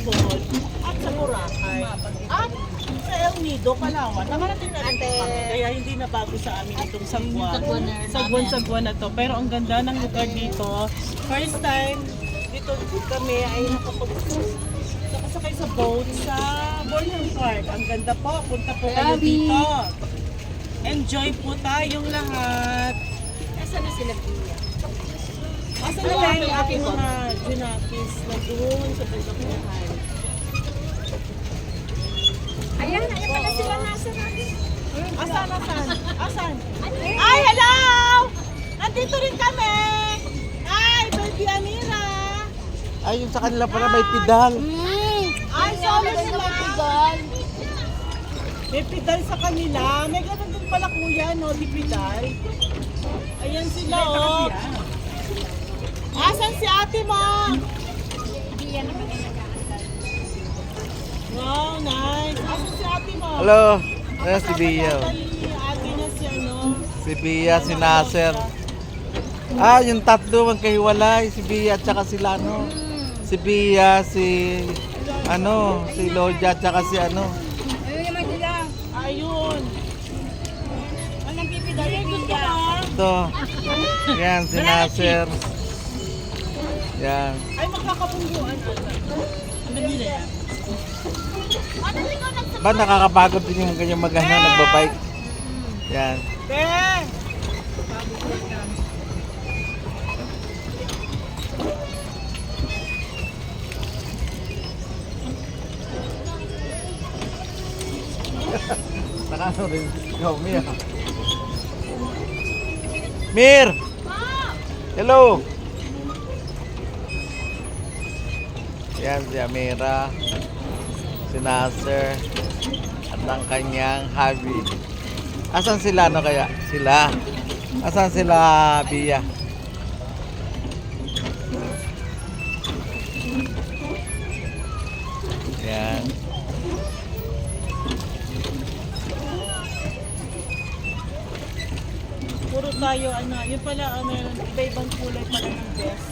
Bohol at sa Boracay at sa El Nido, Palawan. Nakarating na rin po kami, kaya hindi na bago sa amin itong sagwan na to. Pero ang ganda ng lugar dito. First time dito kami ay nakasakay sa boat sa Bornholm Park. Ang ganda po, punta po kayo dito. Enjoy po tayong lahat. Nasaan na sila Pia? Asa na lang yung aking mga junakis na doon sa Bulacan. Ayan pala sila nasa natin. Asan? Ay, hello! Nandito rin kami! Ay, baby Amira! Ay, yung sa kanila pala may pedal. Ay, solo sila! May pedal sa kanila. May ganun din pala kuya, no? Di pedal. Ayan sila, oh. Asan si ate mo? Pia naman yung nag-aantay. Wow, nice. Asan si ate mo? Hello. Ayan si Bia. Ate niya si ano. Si Bia, si Nasser. Ah, yung tatlo magkahiwalay. Si Bia at saka si Lano. Si Bia, si si Loja at saka si Ayun naman sila. Ayun. Walang pipidal Ay, yung gusto Pia. ka? Ito. Yan, si Nasser. Yan. Ay, magkakapungguan. Ang dami na yan. Ba nakakapagod din yung kanyang nagbabike. Yan. Be! Nakano rin. Ikaw, Mir. Mir! Hello! Yan si Amira, si Nasser, at ang kanyang hubby. Asan sila kaya? Sila. Asan sila, Bia? Yan. Puro tayo, yun pala, meron iba-ibang kulay pala ng vest.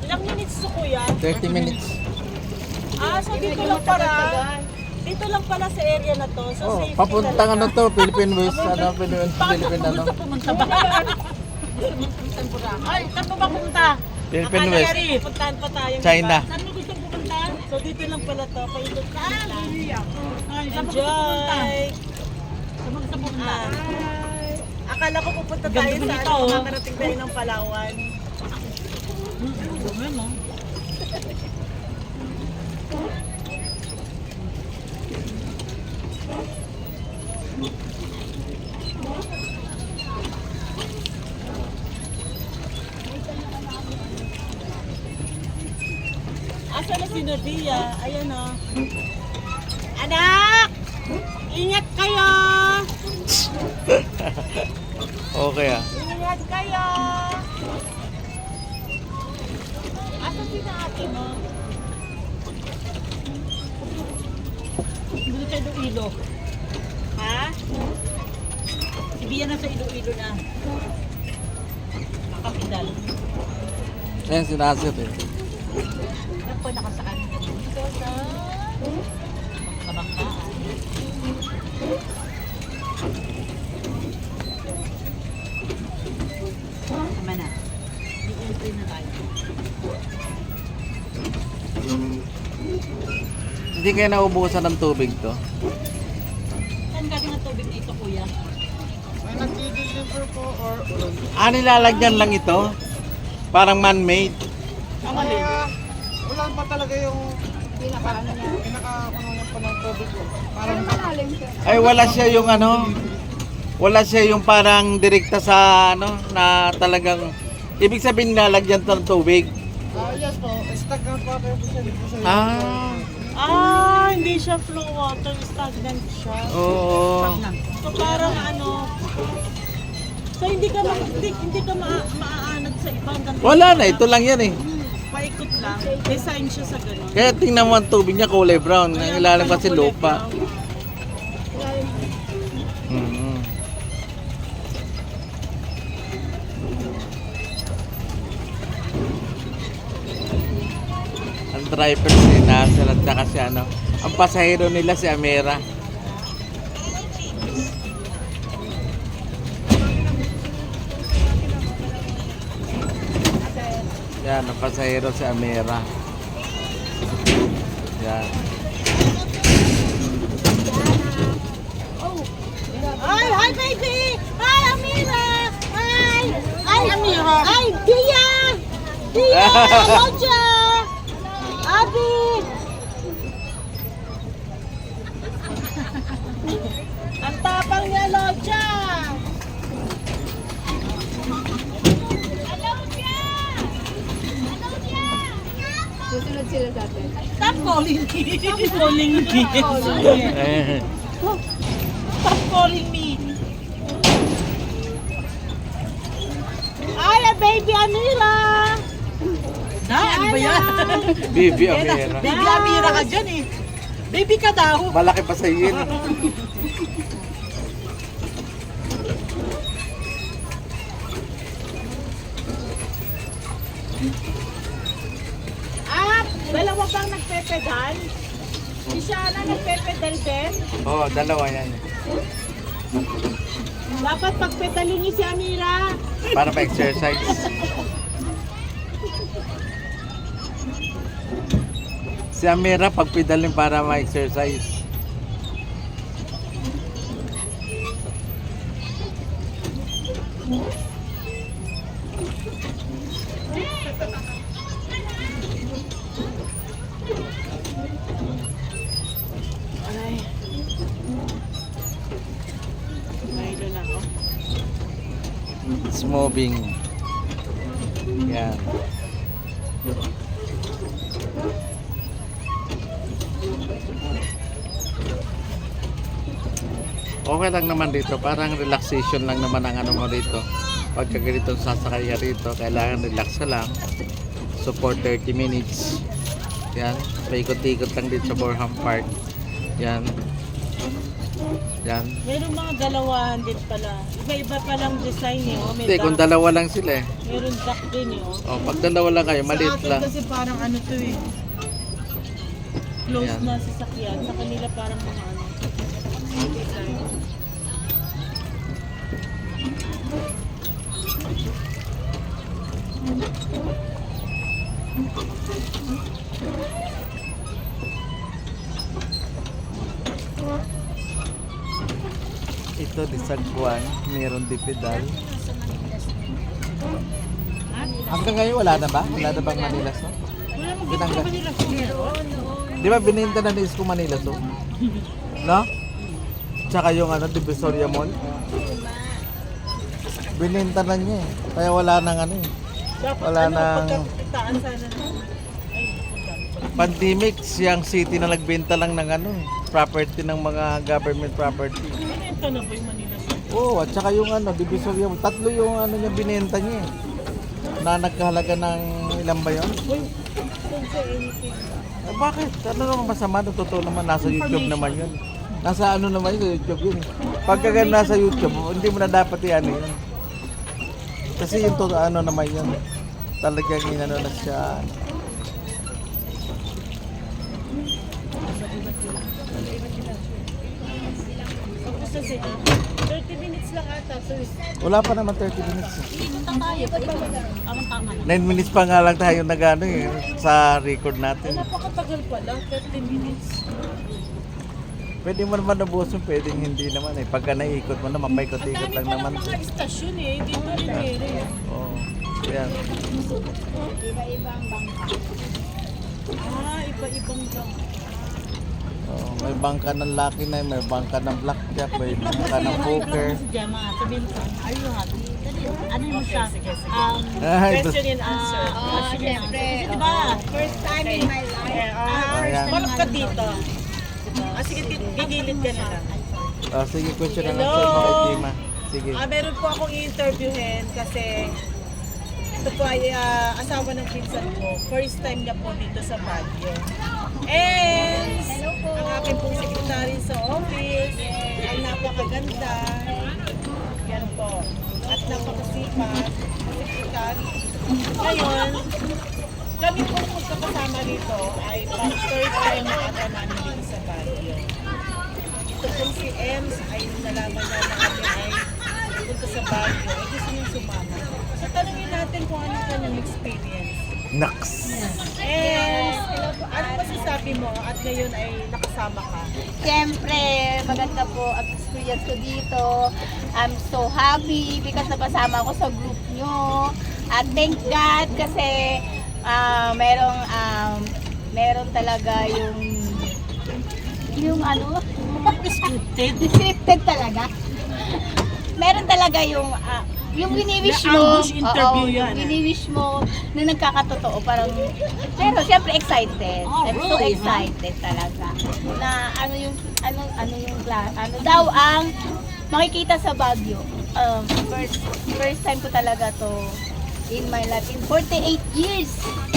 Ilang minutes to kuya? 30 minutes. So dito lang pala sa area na to. So Oh, safety papuntang talaga. to, Philippine West, Philippine Pumunta ba? Ay, saan pa ba pumunta? Philippine Akala West. rin, puntahan pa tayo. China. Saan mo gusto pumunta? So dito lang pala to, paikot na lang. Ay, saan pa gusto pumunta? Enjoy! Saan pa gusto pumunta? Akala ko pupunta tayo Ganda sa nito, ano, oh. makarating tayo ng Palawan. Asa na si Nadia? Ayan o. Anak! Ingat kayo! Okay ah. Ingat kayo! Asa si na ate mo? Dito sa Iloilo. Ha? Si Bia nasa Iloilo na. Nakapidal. Ayan si Nasser eh. Ano po nakasakay dito sa kabangkaan. Tama na. Di-entry na tayo. Hindi kayo naubusan ng tubig to? Saan galing ang tubig na ito, kuya? May nag-deliver po or Nilalagyan lang ito? Parang man-made? wala pa talaga yung Pinakaano niya. pinaka-kununan pa ng tubig ko. Parang malalim siya. Ay wala siya yung wala siya yung parang direkta sa na talagang ibig sabihin nilalagyan to ng tubig. yes po, stagnant water po siya dito sa hindi siya flow water, stagnant siya. Oo. So parang so hindi ka maaanad sa ibang ganito. Wala na, ito lang yan eh. Paikot lang. Design siya sa ganun. Kaya tingnan mo ang tubig niya kulay brown. Ang ilalim kasi lupa. driver si Nasser at saka si ano. Ang pasahero nila si Amira. Yan, ang pasahero si Amira. Yan. Ay, hi baby! Hi Amira! Hi! Hi Amira! Hi Bia! Bia! Roja! Abi! Ang tapang niya, Roja! Susunod sila sa atin. Stop calling me! Stop calling me. Stop calling me! Ay, baby Amira! Ano ba yan? Bibi Amira. Baby Amira ka dyan eh. Baby ka daw. Malaki pa sa iyo. Ah, dalawa pang nagpepedal? Si Shana nagpepedal din? Oo, dalawa yan. Dapat pagpedalin niyo si Amira. Para ma-exercise. Si Amira pagpidalin para ma-exercise. Ay. Mayroon na ako. It's moving. Yan. Okay lang naman dito. Parang relaxation lang naman ang ano mo dito. Pagka ganito sasakay ka rito, kailangan relax ka lang. So for 30 minutes. Yan. Paikot-ikot lang dito sa Borham Park. Yan. Yan. Mayroong mga dalawahan din pala. Iba-iba palang design eh. Oh. May Hindi, kung duck. dalawa lang sila eh. Mayroong duck din eh. Oh. O, pag dalawa lang kayo, maliit Sa atin lang. kasi parang ano to eh. Close Yan. na sasakyan. Sa kanila parang mga ano. Design. Ito, di Sagwan. Meron di pedal. Hanggang ngayon, wala na ba? Wala na bang Manila so? Wala mo Binangga. nila meron. Di ba bininta na ni Isko Manila so? No? Tsaka yung ano, Divisoria Mall. Bininta na niya eh. Kaya wala nang ano eh. Dapat Wala ano, nang- pagkakitaan sana. Ay, Pandemic, siyang city na nagbenta lang ng ano eh. Property ng mga government property. binenta na ba yung Manila Zoo? Oo, at saka yung ano, Divisoria Mall. Tatlo yung ano niya binenta niya eh. Na nagkahalaga ng ilan ba yun? Uy, don't say anything. Eh, bakit? Ano naman masama? Totoo naman, nasa YouTube naman yun. Nasa ano naman yun, sa YouTube yun. Pagka ganun nasa YouTube, hindi mo na dapat yan yun. Kasi yung ano naman yun. Talagang inano na siya. Tapos na sila. 30 minutes lang ata. So, Wala pa naman 30 minutes. Amang tama. 9 minutes pa nga lang tayo nag-ano eh, sa record natin. napakatagal pala. 30 minutes. Pwede mo naman nabusin, pwedeng hindi naman eh. Pagka naikot mo naman, Ang paikot-ikot dami lang pala naman. mga istasyon eh. Dito rin meron. Oo. Yan. Iba-ibang bangka. Ah, iba-ibang lang. Oo, may bangka ng Lucky Nine, may bangka ng Blackjack, may bangka ng poker. Si Gemma, sabihin ko, are you happy? Ano mo siya? Ay, Question and answer. Siyempre. Diba? First time in my life. Ayan. Malak ka dito. Ah, sige, gigilid ka na lang. Oh, sige, question na lang Hello. sa mga Jima. Sige. Meron po akong i-interviewin kasi ito po ay asawa ng pinsan ko. First time niya po dito sa Baguio. And ang aking pong sekretary sa office ay napakaganda. Yan po. At napakasipag. Sekretary. Ngayon, Kami po magkakasama rito ay pang third time na ata namin dito sa Baguio. Ito pong si Ems ay nalaman na kami ay punta sa Baguio. Ay gusto niyong sumama. So tanungin natin kung ano kanyang experience. Naks! Ems, ano masasabi mo at ngayon ay nakasama ka? Siyempre, maganda po ang experience ko dito. I'm so happy because napasama ako sa group nyo. At thank God kasi meron talaga yung ano, scripted talaga. Meron talaga yung wini-wish mo. Na-ambush interview Oo, yan, yung wini-wish mo na nagkakatotoo. Parang, pero siyempre excited. I'm so excited talaga. Na ano daw ang makikita sa Baguio. First time ko talaga to in my life in 48 years.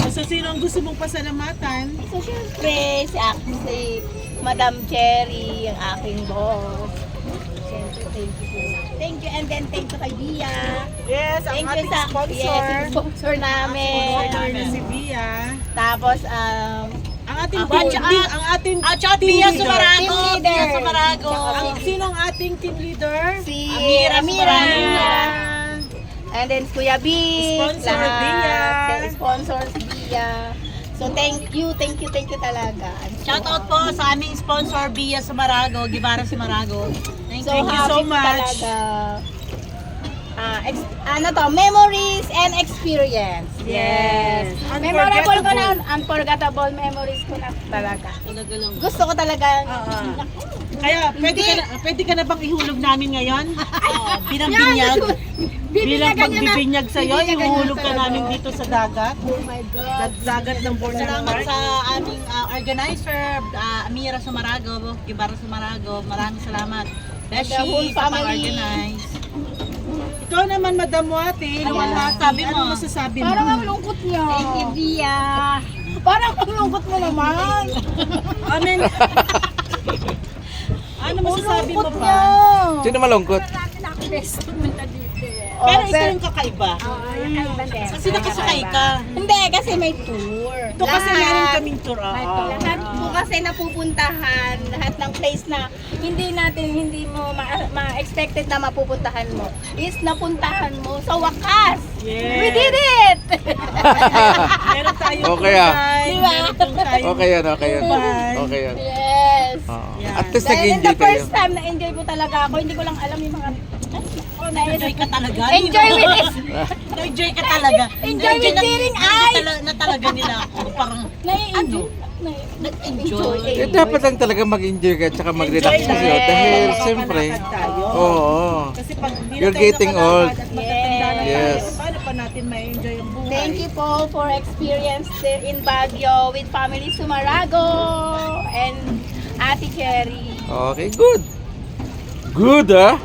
So sino ang gusto mong pasalamatan? So siyempre, si Madam Cherry, ang aking boss. Siyempre, thank you po. Thank you, and then thank you kay Bia. Yes, ang Thank you ating sa sponsor. sponsor namin. Sponsor na si Bia. Tapos, Ang ating Ako, team, tsaka- ang ating Tsaka team Bia leader. Sumarago. Team leader. Bia Sumarago. Sino ang ating team leader? si Amira Amira. Sumarago. And then Kuya B. Sponsor Bia. Sponsor si Bia. So thank you talaga. I'm so Shoutout happy. po sa aming sponsor, Bia Sumarago, Gibara Sumarago. Thank So you. Thank you so happy much. talaga. Memories and experience. Yes. Memorable ko na, unforgettable memories ko na talaga. Talaga lang. Gusto ko talaga. Kaya pwede ka na bang ihulog namin ngayon? Binambinyag. Bilang Bibinyagan niya na. pagbibinyag sa'yo, Bibinyagan niya ihuhulog ka sa'yo. namin dito sa dagat. Oh my God. Dagat ng Borneo Salamat Park. sa aming organizer, Amira Sumarago, Gibara Sumarago. Maraming salamat. the whole Beshi, sa family. pang-organize. Ikaw naman, Madam Wati. Ano masasabi mo? Ano masasabi mo? Parang ang lungkot niya. Thank you, Bia. Parang ang lungkot mo naman. Amen. Ano masasabi mo Lungkot pa? niya. Sino malungkot? Pero ito yung kakaiba. Kasi nakasakay ka. Hindi, kasi may tour. Ito kasi meron kaming tour. Lahat po kasi napupuntahan, lahat ng place na hindi mo ma-expected na mapupuntahan mo is napuntahan mo sa wakas. Yes. We did it! Meron tayong Okay, ah. kulay, Diba? meron tayong Okay yan. Bye. Okay yan. Yes. Oo. Yan. At least Dahil nag-enjoy the kayo. first time na-enjoy ko talaga ako, hindi ko lang alam yung mga... Enjoy ka talaga. Enjoy with this. Enjoy ka talaga. Enjoy with tearing eyes. Na talaga nila ako. Parang Nai-enjoy. nag-enjoy. Eh, dapat lang talaga mag-enjoy ka at saka mag-relax Enjoy kayo. lang. Dahil Baka siyempre, malakad tayo. oo. Kasi pag hindi na You're tayo getting nakalakad old. at matatanda na Yes. tayo, paano pa natin ma-enjoy ang buhay? Thank you po for experience there in Baguio with family Sumarago and Ate Cherry. Okay, good. Good, ah.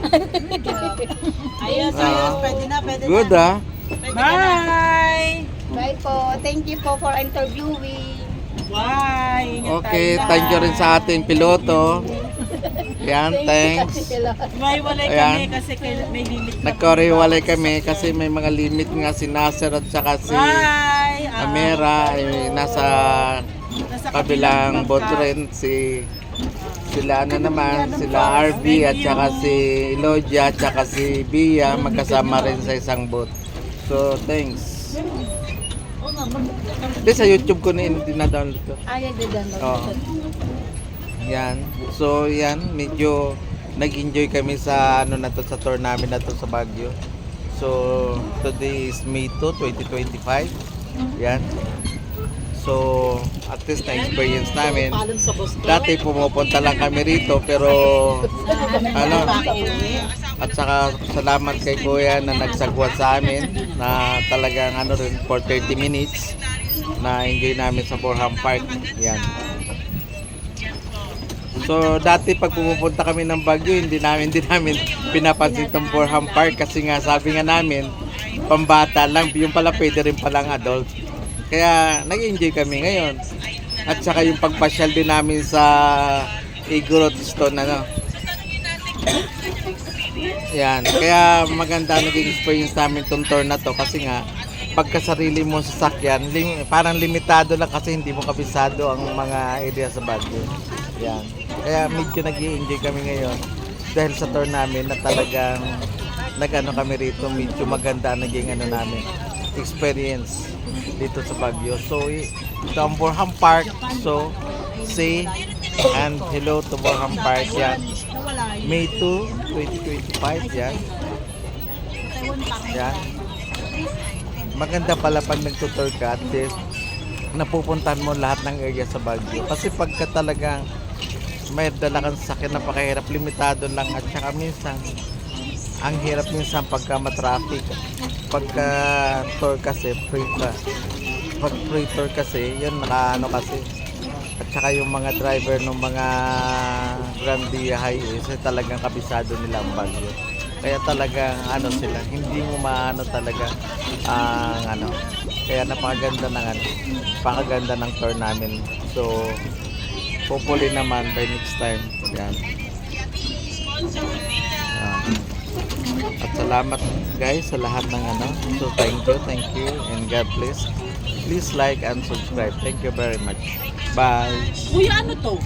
Ayos, ayos. Pwede na, pwede Good, na. ah. Pwede ka na. Bye! Bye po. Thank you po for interviewing. Bye! Ingat Okay, tayo. thank you rin sa ating piloto. Yan, thanks. May walay Ayan. kami kasi may limit na. Nagkoriwalay kami kasi may mga limit nga si Nasser at saka si Bye! Amira ay nasa Nasa kabilang boat bangka. rin sila naman, sila RV at saka si Elodia at saka si Bia magkasama rin sa isang boat. So, thanks. Hindi, sa YouTube ko na dinadawnload ko. Ayan, dyan. Oo. Yan. So, yan. Medyo nag-enjoy kami sa sa tour namin na to sa Baguio. So, today is May 2, 2025. Yan. So, at least na-experience namin. Paalam sa boss ko. Dati pumupunta lang kami rito pero at saka salamat kay Kuya na nagsagwa sa amin na talagang rin for 30 minutes na enjoy namin sa Borham Park. Yan. So dati pag pumupunta kami ng Baguio hindi namin pinapansin tong Borham Park kasi nga sabi nga namin pambata lang, yung pala pwede rin palang adult. Kaya nag-enjoy kami ngayon. At saka yung pagpasyal din namin sa Igorot Stone Yan. Kaya maganda naging experience namin tong tour na to kasi nga pagkasarili mo sasakyan, parang limitado lang kasi hindi mo kabisado ang mga area sa Baguio. Yan. Kaya medyo nag-i-enjoy kami ngayon dahil sa tour namin na talagang nag-ano kami rito, medyo maganda ang naging ano namin, experience dito sa Baguio. So, ito ang Borham Park. So, say and hello to Borham Park. Yan. May 2, 2025. Yan. Yan. Maganda pala pag nagtutour ka at least napupuntahan mo lahat ng area sa Baguio. Kasi pagka talagang may dala kang sakyan, napakahirap, limitado lang at saka minsan ang hirap minsan pagka matraffic. Pagka tour kasi free ka. Pag free tour kasi, yun nakaano kasi. At saka yung mga driver ng mga Grandia Highways talagang kabisado nila ang Baguio. Kaya talagang ano sila, hindi mo maano talaga ang ano. Kaya napakaganda ng ano, napakaganda ng tour namin. So hopefully naman by next time. Yan. At salamat guys sa lahat ng ano. So thank you and God bless. Please like and subscribe. Thank you very much. Bye. Kuya, ano to?